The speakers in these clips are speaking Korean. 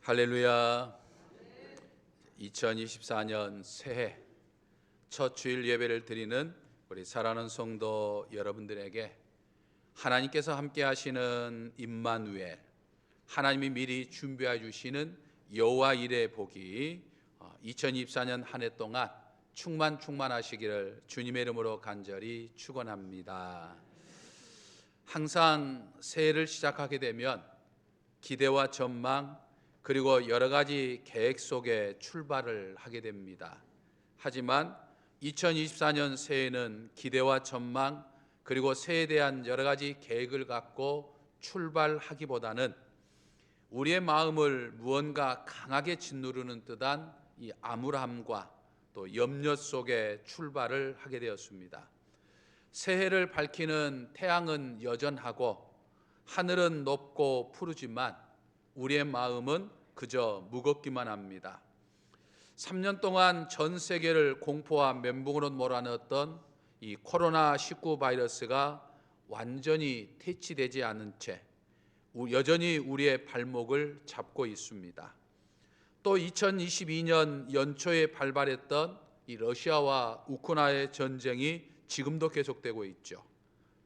할렐루야. 2024년 새해 첫 주일 예배를 드리는 우리 사랑하는 성도 여러분들에게 하나님께서 함께 하시는 임마누엘, 하나님이 미리 준비해 주시는 여호와 일의 복이 2024년 한 해 동안 충만하시기를 주님의 이름으로 간절히 축원합니다. 항상 새해를 시작하게 되면 기대와 전망 그리고 여러 가지 계획 속에 출발을 하게 됩니다. 하지만 2024년 새해는 기대와 전망 그리고 새해에 대한 여러 가지 계획을 갖고 출발하기보다는 우리의 마음을 무언가 강하게 짓누르는 듯한 이 암울함과 또 염려 속에 출발을 하게 되었습니다. 새해를 밝히는 태양은 여전하고 하늘은 높고 푸르지만 우리의 마음은 그저 무겁기만 합니다. 3년 동안 전 세계를 공포와 멘붕으로 몰아넣었던 이 코로나19 바이러스가 완전히 퇴치되지 않은 채 여전히 우리의 발목을 잡고 있습니다. 또 2022년 연초에 발발했던 이 러시아와 우크라이나의 전쟁이 지금도 계속되고 있죠.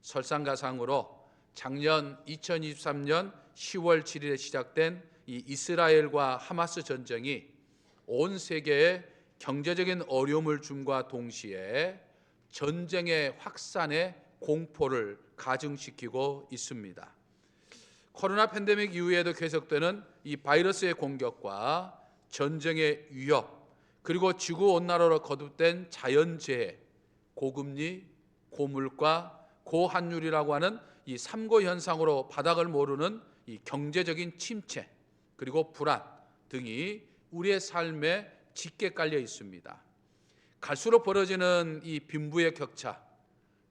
설상가상으로 작년 2023년 10월 7일에 시작된 이 이스라엘과 하마스 전쟁이 온 세계에 경제적인 어려움을 줌과 동시에 전쟁의 확산의 공포를 가중시키고 있습니다. 코로나 팬데믹 이후에도 계속되는 이 바이러스의 공격과 전쟁의 위협, 그리고 지구온난화로 거듭된 자연재해, 고금리, 고물가, 고환율이라고 하는 이 3고 현상으로 바닥을 모르는 이 경제적인 침체 그리고 불안 등이 우리의 삶에 짙게 깔려 있습니다. 갈수록 벌어지는 이 빈부의 격차,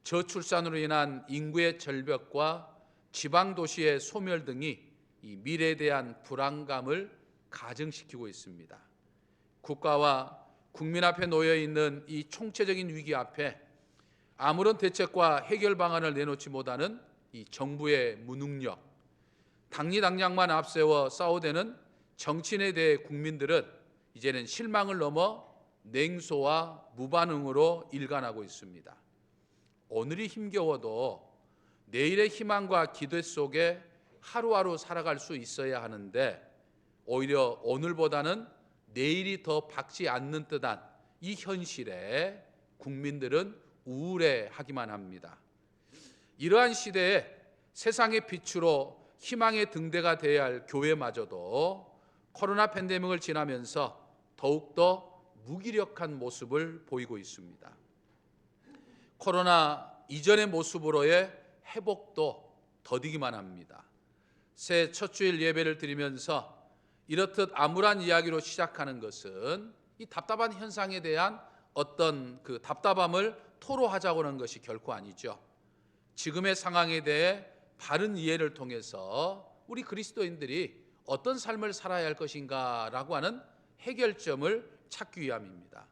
저출산으로 인한 인구의 절벽과 지방 도시의 소멸 등이 이 미래에 대한 불안감을 가중시키고 있습니다. 국가와 국민 앞에 놓여 있는 이 총체적인 위기 앞에 아무런 대책과 해결 방안을 내놓지 못하는 이 정부의 무능력, 당리당략만 앞세워 싸우대는 정치인에 대해 국민들은 이제는 실망을 넘어 냉소와 무반응으로 일관하고 있습니다. 오늘이 힘겨워도 내일의 희망과 기대 속에 하루하루 살아갈 수 있어야 하는데 오히려 오늘보다는 내일이 더 밝지 않는 듯한 이 현실에 국민들은 우울해하기만 합니다. 이러한 시대에 세상의 빛으로 희망의 등대가 되어야 할 교회마저도 코로나 팬데믹을 지나면서 더욱더 무기력한 모습을 보이고 있습니다. 코로나 이전의 모습으로의 회복도 더디기만 합니다. 새해 첫 주일 예배를 드리면서 이렇듯 암울한 이야기로 시작하는 것은 이 답답한 현상에 대한 어떤 그 답답함을 토로하자고 하는 것이 결코 아니죠. 지금의 상황에 대해 바른 이해를 통해서 우리 그리스도인들이 어떤 삶을 살아야 할 것인가라고 하는 해결점을 찾기 위함입니다.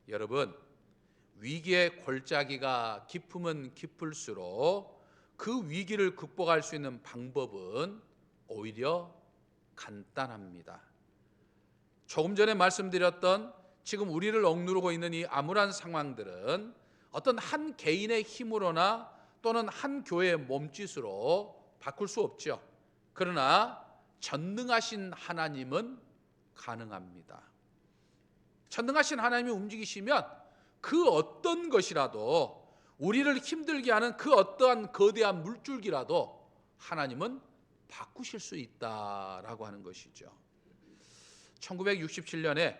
여러분, 위기의 골짜기가 깊으면 깊을수록 그 위기를 극복할 수 있는 방법은 오히려 간단합니다. 조금 전에 말씀드렸던 지금 우리를 억누르고 있는 이 암울한 상황들은 어떤 한 개인의 힘으로나 또는 한 교회의 몸짓으로 바꿀 수 없죠. 그러나 전능하신 하나님은 가능합니다. 전능하신 하나님이 움직이시면 그 어떤 것이라도 우리를 힘들게 하는 그 어떠한 거대한 물줄기라도 하나님은 바꾸실 수 있다라고 하는 것이죠. 1967년에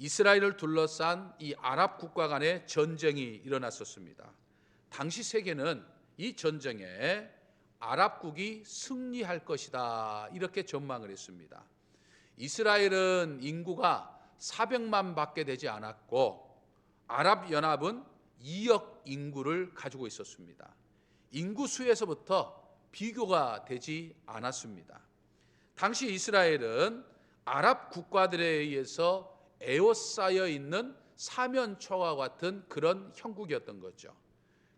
이스라엘을 둘러싼 이 아랍 국가 간의 전쟁이 일어났었습니다. 당시 세계는 이 전쟁에 아랍국이 승리할 것이다 이렇게 전망을 했습니다. 이스라엘은 인구가 400만 밖에 되지 않았고 아랍연합은 2억 인구를 가지고 있었습니다. 인구 수에서부터 비교가 되지 않았습니다. 당시 이스라엘은 아랍 국가들에 의해서 에워싸여 있는 사면초와 같은 그런 형국이었던 거죠.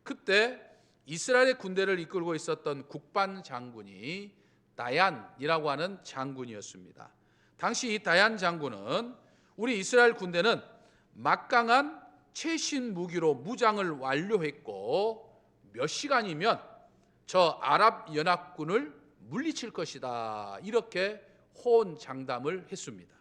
그때 이스라엘의 군대를 이끌고 있었던 국반 장군이 다얀이라고 하는 장군이었습니다. 당시 이 다얀 장군은 우리 이스라엘 군대는 막강한 최신 무기로 무장을 완료했고 몇 시간이면 저 아랍 연합군을 물리칠 것이다, 이렇게 호언장담을 했습니다.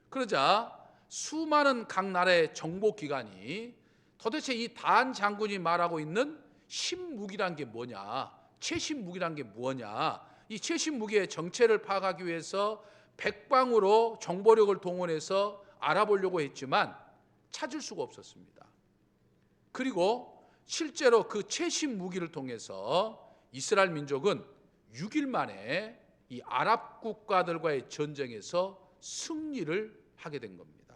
그러자 수많은 각 나라의 정보기관이 도대체 이 다한 장군이 말하고 있는 신무기란 게 뭐냐, 최신무기란 게 뭐냐, 이 최신무기의 정체를 파악하기 위해서 백방으로 정보력을 동원해서 알아보려고 했지만 찾을 수가 없었습니다. 그리고 실제로 그 최신 무기를 통해서 이스라엘 민족은 6일 만에 이 아랍 국가들과의 전쟁에서 승리를 하게 된 겁니다.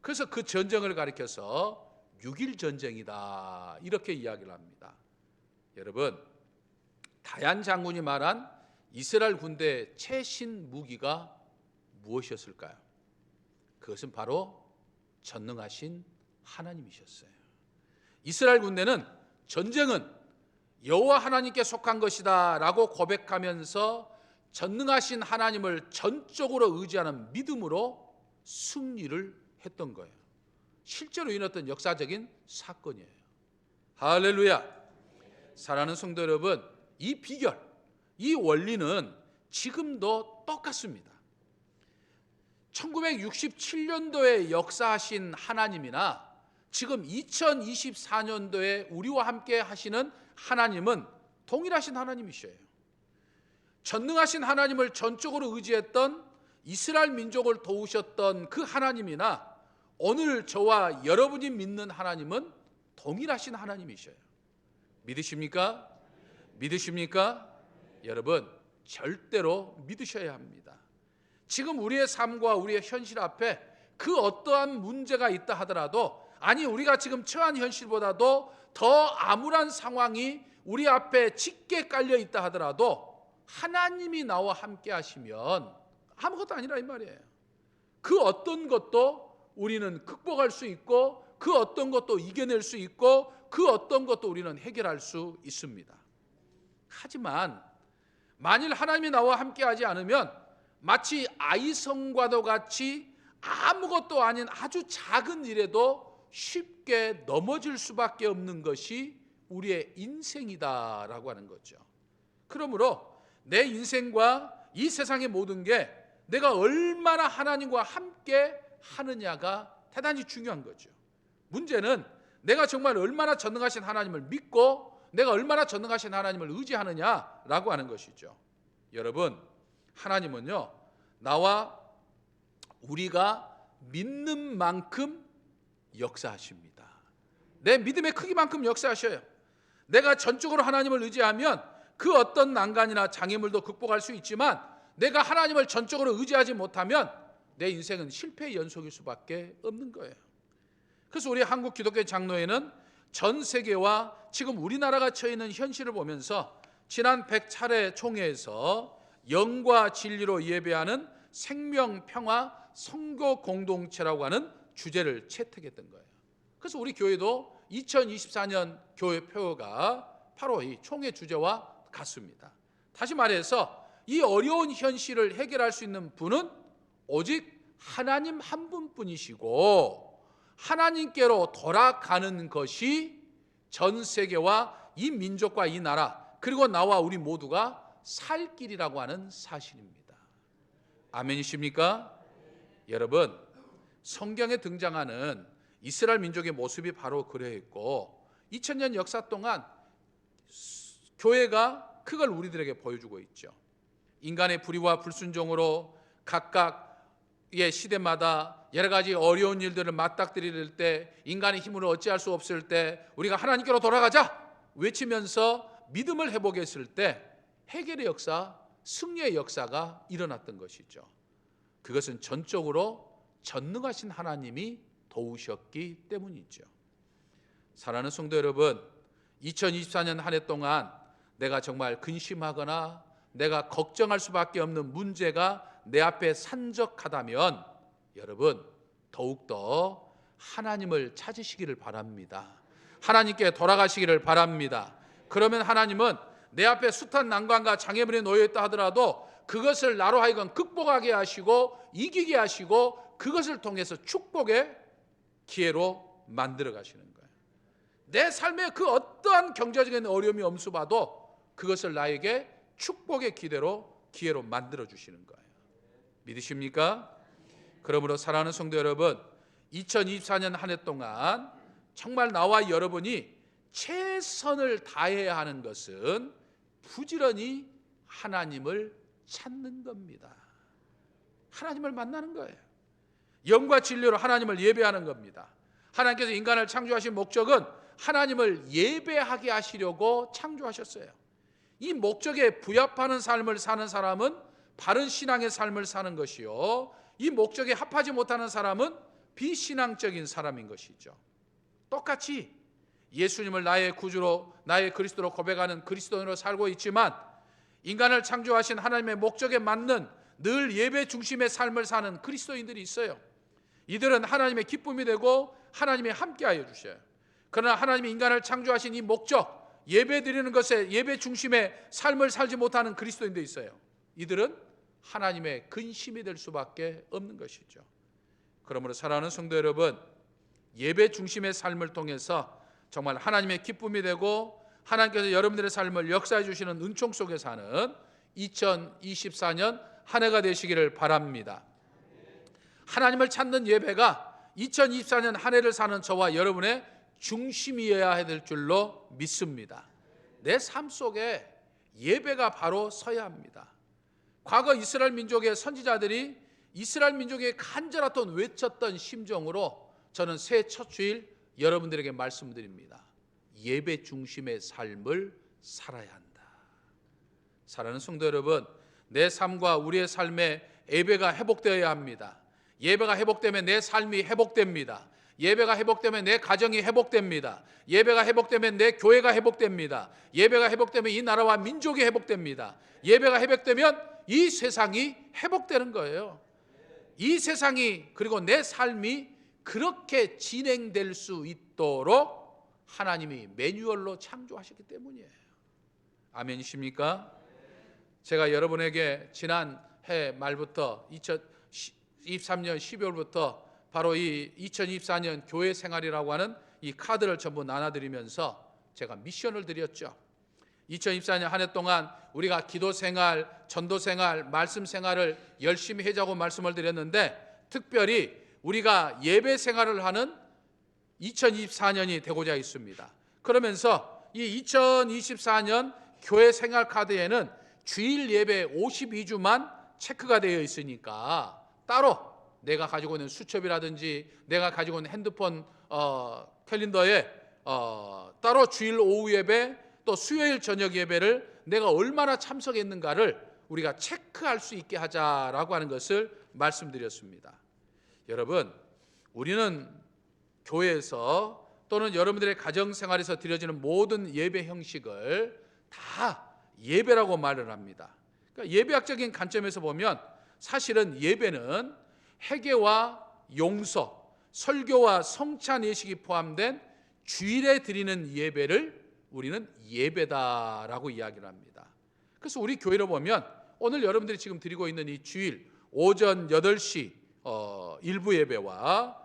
그래서 그 전쟁을 가리켜서 6일 전쟁이다, 이렇게 이야기를 합니다. 여러분, 다얀 장군이 말한 이스라엘 군대의 최신 무기가 무엇이었을까요? 그것은 바로 전능하신 하나님이셨어요. 이스라엘 군대는 전쟁은 여호와 하나님께 속한 것이다 라고 고백하면서 전능하신 하나님을 전적으로 의지하는 믿음으로 승리를 했던 거예요. 실제로 일어났던 역사적인 사건이에요. 할렐루야. 사랑하는 성도 여러분, 이 비결, 이 원리는 지금도 똑같습니다. 1967년도에 역사하신 하나님이나 지금 2024년도에 우리와 함께 하시는 하나님은 동일하신 하나님이셔요. 전능하신 하나님을 전적으로 의지했던 이스라엘 민족을 도우셨던 그 하나님이나 오늘 저와 여러분이 믿는 하나님은 동일하신 하나님이셔요. 믿으십니까? 믿으십니까? 여러분, 절대로 믿으셔야 합니다. 지금 우리의 삶과 우리의 현실 앞에 그 어떠한 문제가 있다 하더라도, 아니 우리가 지금 처한 현실보다도 더 암울한 상황이 우리 앞에 짙게 깔려 있다 하더라도 하나님이 나와 함께 하시면 아무것도 아니라 이 말이에요. 그 어떤 것도 우리는 극복할 수 있고, 그 어떤 것도 이겨낼 수 있고, 그 어떤 것도 우리는 해결할 수 있습니다. 하지만 만일 하나님이 나와 함께 하지 않으면 마치 아이성과도 같이 아무것도 아닌 아주 작은 일에도 쉽게 넘어질 수밖에 없는 것이 우리의 인생이다라고 하는 거죠. 그러므로 내 인생과 이 세상의 모든 게 내가 얼마나 하나님과 함께 하느냐가 대단히 중요한 거죠. 문제는 내가 정말 얼마나 전능하신 하나님을 믿고 내가 얼마나 전능하신 하나님을 의지하느냐라고 하는 것이죠. 여러분, 하나님은요, 나와 우리가 믿는 만큼 역사하십니다. 내 믿음의 크기만큼 역사하셔요. 내가 전적으로 하나님을 의지하면 그 어떤 난간이나 장애물도 극복할 수 있지만, 내가 하나님을 전적으로 의지하지 못하면 내 인생은 실패의 연속일 수밖에 없는 거예요. 그래서 우리 한국 기독교 장로회는 전 세계와 지금 우리나라가 처해 있는 현실을 보면서 지난 100차례 총회에서 영과 진리로 예배하는 생명평화 선교 공동체라고 하는 주제를 채택했던 거예요. 그래서 우리 교회도 2024년 교회 표어가 바로 이 총회 주제와 같습니다. 다시 말해서 이 어려운 현실을 해결할 수 있는 분은 오직 하나님 한 분뿐이시고, 하나님께로 돌아가는 것이 전 세계와 이 민족과 이 나라, 그리고 나와 우리 모두가 살 길이라고 하는 사실입니다. 아멘이십니까? 여러분, 성경에 등장하는 이스라엘 민족의 모습이 바로 그러했고, 2000년 역사 동안 교회가 그걸 우리들에게 보여주고 있죠. 인간의 불의와 불순종으로 각각의 시대마다 여러 가지 어려운 일들을 맞닥뜨릴 때, 인간의 힘으로 어찌할 수 없을 때 우리가 하나님께로 돌아가자 외치면서 믿음을 회복했을 때 해결의 역사, 승리의 역사가 일어났던 것이죠. 그것은 전적으로 전능하신 하나님이 도우셨기 때문이죠. 사랑하는 성도 여러분, 2024년 한 해 동안 내가 정말 근심하거나 내가 걱정할 수밖에 없는 문제가 내 앞에 산적하다면 여러분, 더욱더 하나님을 찾으시기를 바랍니다. 하나님께 돌아가시기를 바랍니다. 그러면 하나님은 내 앞에 숱한 난관과 장애물이 놓여있다 하더라도 그것을 나로 하여금 극복하게 하시고 이기게 하시고 그것을 통해서 축복의 기회로 만들어 가시는 거예요. 내 삶에 그 어떠한 경제적인 어려움이 엄습해도 그것을 나에게 축복의 기회로 만들어 주시는 거예요. 믿으십니까? 그러므로 사랑하는 성도 여러분, 2024년 한 해 동안 정말 나와 여러분이 최선을 다해야 하는 것은 부지런히 하나님을 찾는 겁니다. 하나님을 만나는 거예요. 영과 진리로 하나님을 예배하는 겁니다. 하나님께서 인간을 창조하신 목적은 하나님을 예배하게 하시려고 창조하셨어요. 이 목적에 부합하는 삶을 사는 사람은 바른 신앙의 삶을 사는 것이요, 이 목적에 합하지 못하는 사람은 비신앙적인 사람인 것이죠. 똑같이 예수님을 나의 구주로, 나의 그리스도로 고백하는 그리스도인으로 살고 있지만 인간을 창조하신 하나님의 목적에 맞는 늘 예배 중심의 삶을 사는 그리스도인들이 있어요. 이들은 하나님의 기쁨이 되고 하나님이 함께하여 주셔요. 그러나 하나님이 인간을 창조하신 이 목적, 예배 드리는 것에 예배 중심의 삶을 살지 못하는 그리스도인도 있어요. 이들은 하나님의 근심이 될 수밖에 없는 것이죠. 그러므로 사랑하는 성도 여러분, 예배 중심의 삶을 통해서 정말 하나님의 기쁨이 되고 하나님께서 여러분들의 삶을 역사해 주시는 은총 속에 사는 2024년 한 해가 되시기를 바랍니다. 하나님을 찾는 예배가 2024년 한 해를 사는 저와 여러분의 중심이어야 될 줄로 믿습니다. 내 삶 속에 예배가 바로 서야 합니다. 과거 이스라엘 민족의 선지자들이 이스라엘 민족의 간절하던 외쳤던 심정으로 저는 새해 첫 주일 여러분들에게 말씀드립니다. 예배 중심의 삶을 살아야 한다. 사랑하는 성도 여러분, 내 삶과 우리의 삶에 예배가 회복되어야 합니다. 예배가 회복되면 내 삶이 회복됩니다. 예배가 회복되면 내 가정이 회복됩니다. 예배가 회복되면 내 교회가 회복됩니다. 예배가 회복되면 이 나라와 민족이 회복됩니다. 예배가 회복되면 이 세상이 회복되는 거예요. 이 세상이, 그리고 내 삶이 그렇게 진행될 수 있도록 하나님이 매뉴얼로 창조하셨기 때문이에요. 아멘이십니까? 제가 여러분에게 지난 해 말부터 2023년 12월부터 바로 이 2024년 교회 생활이라고 하는 이 카드를 전부 나눠드리면서 제가 미션을 드렸죠. 2024년 한 해 동안 우리가 기도 생활, 전도 생활, 말씀 생활을 열심히 하자고 말씀을 드렸는데, 특별히 우리가 예배 생활을 하는 2024년이 되고자 있습니다. 그러면서 이 2024년 교회 생활 카드에는 주일 예배 52주만 체크가 되어 있으니까 따로 내가 가지고 있는 수첩이라든지 내가 가지고 있는 핸드폰 캘린더에 따로 주일 오후 예배 또 수요일 저녁 예배를 내가 얼마나 참석했는가를 우리가 체크할 수 있게 하자라고 하는 것을 말씀드렸습니다. 여러분, 우리는 교회에서 또는 여러분들의 가정생활에서 드려지는 모든 예배 형식을 다 예배라고 말을 합니다. 그러니까 예배학적인 관점에서 보면 사실은 예배는 회개와 용서, 설교와 성찬 예식이 포함된 주일에 드리는 예배를 우리는 예배다라고 이야기를 합니다. 그래서 우리 교회로 보면 오늘 여러분들이 지금 드리고 있는 이 주일 오전 8시 일부 예배와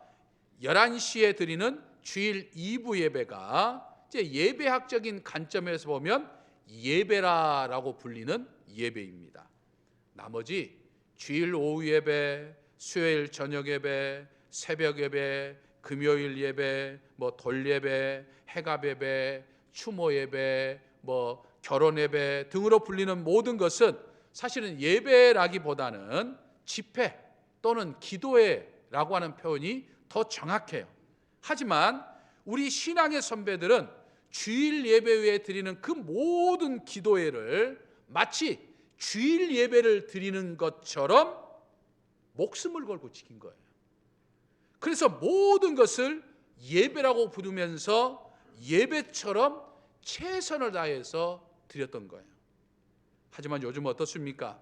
11시에 드리는 주일 2부 예배가 이제 예배학적인 관점에서 보면 예배라고 불리는 예배입니다. 나머지 주일 오후 예배, 수요일 저녁 예배, 새벽 예배, 금요일 예배, 돌 예배, 해갑 예배, 추모 예배, 결혼 예배 등으로 불리는 모든 것은 사실은 예배라기보다는 집회 또는 기도회라고 하는 표현이 더 정확해요. 하지만 우리 신앙의 선배들은 주일 예배 외에 드리는 그 모든 기도회를 마치 주일 예배를 드리는 것처럼 목숨을 걸고 지킨 거예요. 그래서 모든 것을 예배라고 부르면서 예배처럼 최선을 다해서 드렸던 거예요. 하지만 요즘 어떻습니까?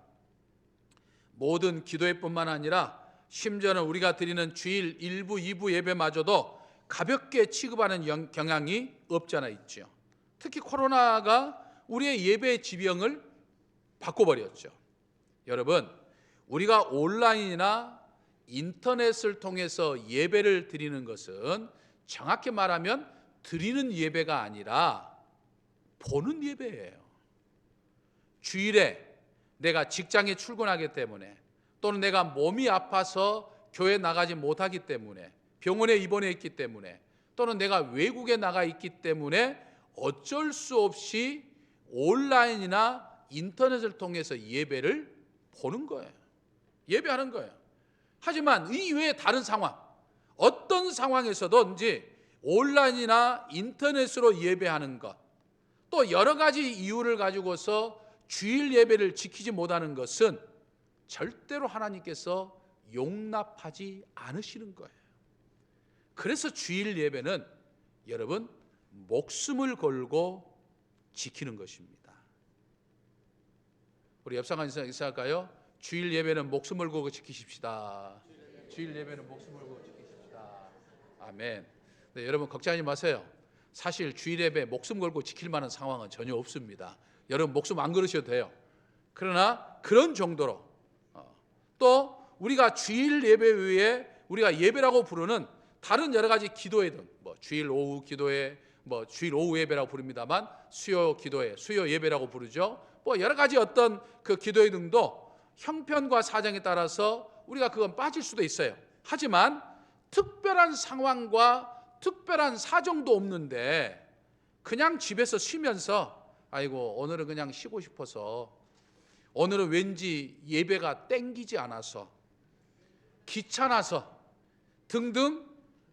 모든 기도회뿐만 아니라 심지어는 우리가 드리는 주일 1부, 2부 예배마저도 가볍게 취급하는 경향이 없지 않아 있죠. 특히 코로나가 우리의 예배의 지형을 바꿔버렸죠. 여러분, 우리가 온라인이나 인터넷을 통해서 예배를 드리는 것은 정확히 말하면 드리는 예배가 아니라 보는 예배예요. 주일에 내가 직장에 출근하기 때문에, 또는 내가 몸이 아파서 교회 나가지 못하기 때문에, 병원에 입원해 있기 때문에, 또는 내가 외국에 나가 있기 때문에 어쩔 수 없이 온라인이나 인터넷을 통해서 예배를 보는 거예요. 예배하는 거예요. 하지만 이 외에 다른 상황, 어떤 상황에서든지 온라인이나 인터넷으로 예배하는 것, 또 여러 가지 이유를 가지고서 주일 예배를 지키지 못하는 것은 절대로 하나님께서 용납하지 않으시는 거예요. 그래서 주일 예배는 여러분 목숨을 걸고 지키는 것입니다. 우리 옆 사람 인사할까요? 주일 예배는 목숨을 걸고 지키십시다. 주일 예배는 목숨을 걸고 지키십시다. 아멘. 네, 여러분 걱정하지 마세요. 사실 주일 예배 목숨 걸고 지킬 만한 상황은 전혀 없습니다. 여러분 목숨 안 걸으셔도 돼요. 그러나 그런 정도로 또 우리가 주일 예배 외에 우리가 예배라고 부르는 다른 여러 가지 기도회 등, 주일 오후 기도회, 주일 오후 예배라고 부릅니다만 수요 기도회, 수요 예배라고 부르죠. 여러 가지 어떤 그 기도회 등도 형편과 사정에 따라서 우리가 그건 빠질 수도 있어요. 하지만 특별한 상황과 특별한 사정도 없는데 그냥 집에서 쉬면서 아이고 오늘은 그냥 쉬고 싶어서, 오늘은 왠지 예배가 땡기지 않아서, 귀찮아서 등등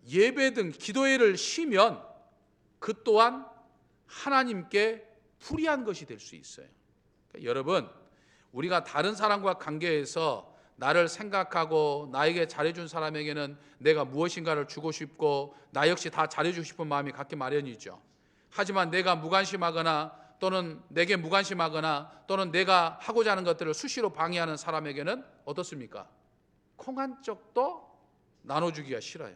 예배 등 기도회를 쉬면 그 또한 하나님께 불의한 것이 될 수 있어요. 그러니까 여러분, 우리가 다른 사람과 관계에서 나를 생각하고 나에게 잘해준 사람에게는 내가 무엇인가를 주고 싶고 나 역시 다 잘해주고 싶은 마음이 갖기 마련이죠. 하지만 내가 무관심하거나 또는 내게 무관심하거나 또는 내가 하고자 하는 것들을 수시로 방해하는 사람에게는 어떻습니까? 콩 한 쪽도 나눠주기가 싫어요.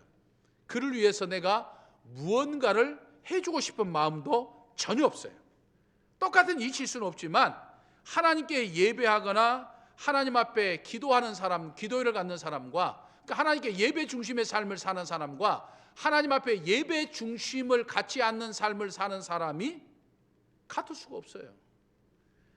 그를 위해서 내가 무언가를 해주고 싶은 마음도 전혀 없어요. 똑같은 이치일 수는 없지만 하나님께 예배하거나 하나님 앞에 기도하는 사람, 기도를 갖는 사람과, 그러니까 하나님께 예배 중심의 삶을 사는 사람과 하나님 앞에 예배 중심을 갖지 않는 삶을 사는 사람이 같을 수가 없어요.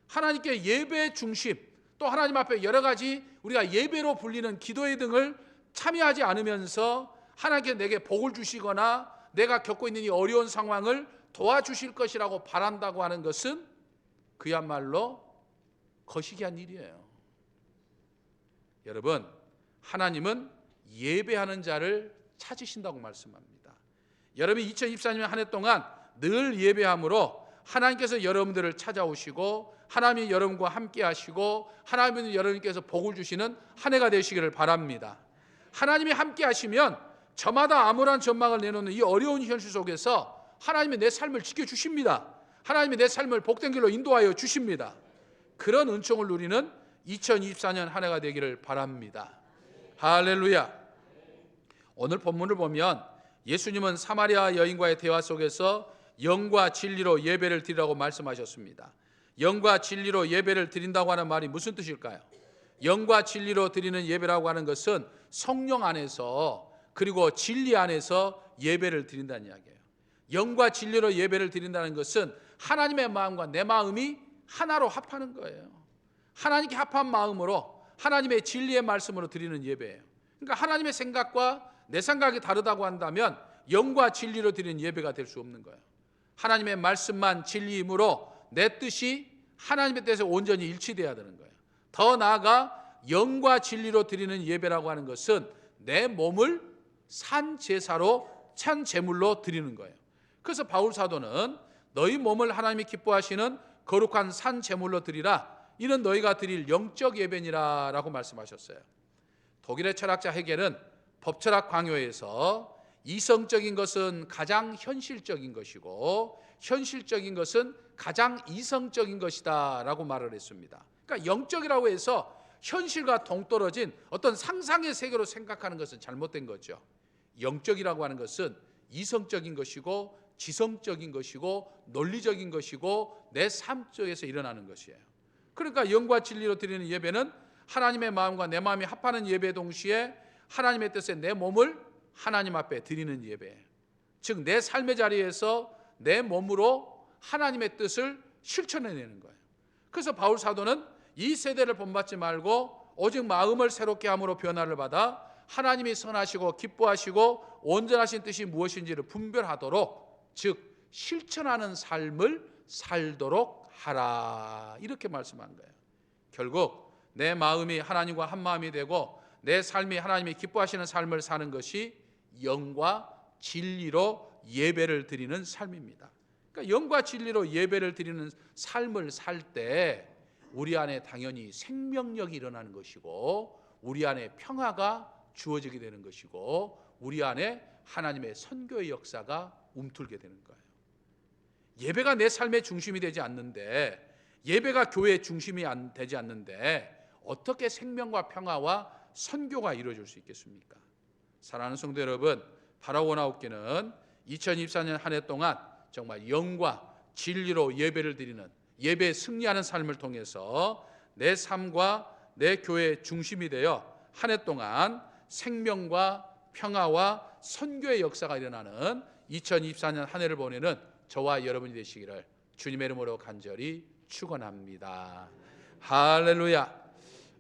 하나님께 예배 중심, 또 하나님 앞에 여러 가지 우리가 예배로 불리는 기도회 등을 참여하지 않으면서 하나님께 내게 복을 주시거나 내가 겪고 있는 이 어려운 상황을 도와주실 것이라고 바란다고 하는 것은 그야말로 거시기한 일이에요. 여러분, 하나님은 예배하는 자를 찾으신다고 말씀합니다. 여러분이 2024년 한 해 동안 늘 예배함으로 하나님께서 여러분들을 찾아오시고 하나님이 여러분과 함께 하시고 하나님은 여러분께서 복을 주시는 한 해가 되시기를 바랍니다. 하나님이 함께 하시면 저마다 암울한 전망을 내놓는 이 어려운 현실 속에서 하나님이 내 삶을 지켜주십니다. 하나님이 내 삶을 복된 길로 인도하여 주십니다. 그런 은총을 누리는 2024년 한 해가 되기를 바랍니다. 할렐루야. 오늘 본문을 보면 예수님은 사마리아 여인과의 대화 속에서 영과 진리로 예배를 드리라고 말씀하셨습니다. 영과 진리로 예배를 드린다고 하는 말이 무슨 뜻일까요? 영과 진리로 드리는 예배라고 하는 것은 성령 안에서 그리고 진리 안에서 예배를 드린다는 이야기예요. 영과 진리로 예배를 드린다는 것은 하나님의 마음과 내 마음이 하나로 합하는 거예요. 하나님께 합한 마음으로 하나님의 진리의 말씀으로 드리는 예배예요. 그러니까 하나님의 생각과 내 생각이 다르다고 한다면 영과 진리로 드리는 예배가 될 수 없는 거예요. 하나님의 말씀만 진리이므로 내 뜻이 하나님의 뜻에 온전히 일치돼야 되는 거예요. 더 나아가 영과 진리로 드리는 예배라고 하는 것은 내 몸을 산 제사로 찬 제물로 드리는 거예요. 그래서 바울 사도는 너희 몸을 하나님이 기뻐하시는 거룩한 산 제물로 드리라, 이는 너희가 드릴 영적 예배니라 라고 말씀하셨어요. 독일의 철학자 헤겔은 법철학 강요에서 이성적인 것은 가장 현실적인 것이고 현실적인 것은 가장 이성적인 것이다 라고 말을 했습니다. 그러니까 영적이라고 해서 현실과 동떨어진 어떤 상상의 세계로 생각하는 것은 잘못된 거죠. 영적이라고 하는 것은 이성적인 것이고 지성적인 것이고 논리적인 것이고 내 삶 속에서 일어나는 것이에요. 그러니까 영과 진리로 드리는 예배는 하나님의 마음과 내 마음이 합하는 예배 동시에 하나님의 뜻에 내 몸을 하나님 앞에 드리는 예배예요. 즉 내 삶의 자리에서 내 몸으로 하나님의 뜻을 실천해내는 거예요. 그래서 바울 사도는 이 세대를 본받지 말고 오직 마음을 새롭게 함으로 변화를 받아 하나님이 선하시고 기뻐하시고 온전하신 뜻이 무엇인지를 분별하도록, 즉 실천하는 삶을 살도록 하라, 이렇게 말씀한 거예요. 결국 내 마음이 하나님과 한 마음이 되고 내 삶이 하나님이 기뻐하시는 삶을 사는 것이 영과 진리로 예배를 드리는 삶입니다. 그러니까 영과 진리로 예배를 드리는 삶을 살 때 우리 안에 당연히 생명력이 일어나는 것이고 우리 안에 평화가 주어지게 되는 것이고 우리 안에 하나님의 선교의 역사가 움틀게 되는 거예요. 예배가 내 삶의 중심이 되지 않는데, 예배가 교회의 중심이 되지 않는데 어떻게 생명과 평화와 선교가 이루어질 수 있겠습니까? 사랑하는 성도 여러분, 바라고나옵기는 2024년 한 해 동안 정말 영과 진리로 예배를 드리는, 예배에 승리하는 삶을 통해서 내 삶과 내 교회의 중심이 되어 한 해 동안 생명과 평화와 선교의 역사가 일어나는 2024년 한 해를 보내는 저와 여러분이 되시기를 주님의 이름으로 간절히 축원합니다. 할렐루야.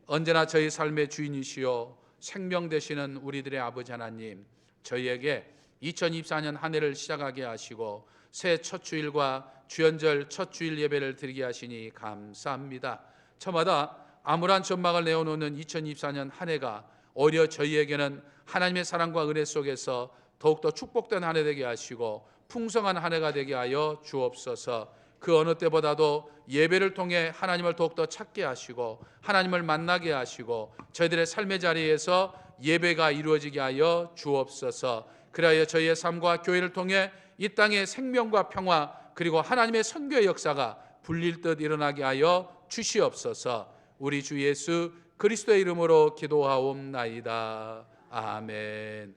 언제나 저희 삶의 주인이시요 생명 되시는 우리들의 아버지 하나님, 저희에게 2024년 한 해를 시작하게 하시고 새 첫 주일과 주연절 첫 주일 예배를 드리게 하시니 감사합니다. 저마다 암울한 전망을 내어놓는 2024년 한 해가 오히려 저희에게는 하나님의 사랑과 은혜 속에서 더욱더 축복된 한 해 되게 하시고 풍성한 한 해가 되게 하여 주옵소서. 그 어느 때보다도 예배를 통해 하나님을 더욱더 찾게 하시고 하나님을 만나게 하시고 저희들의 삶의 자리에서 예배가 이루어지게 하여 주옵소서. 그리하여 저희의 삶과 교회를 통해 이 땅의 생명과 평화 그리고 하나님의 선교의 역사가 불릴 듯 일어나게 하여 주시옵소서. 우리 주 예수 그리스도의 이름으로 기도하옵나이다. 아멘.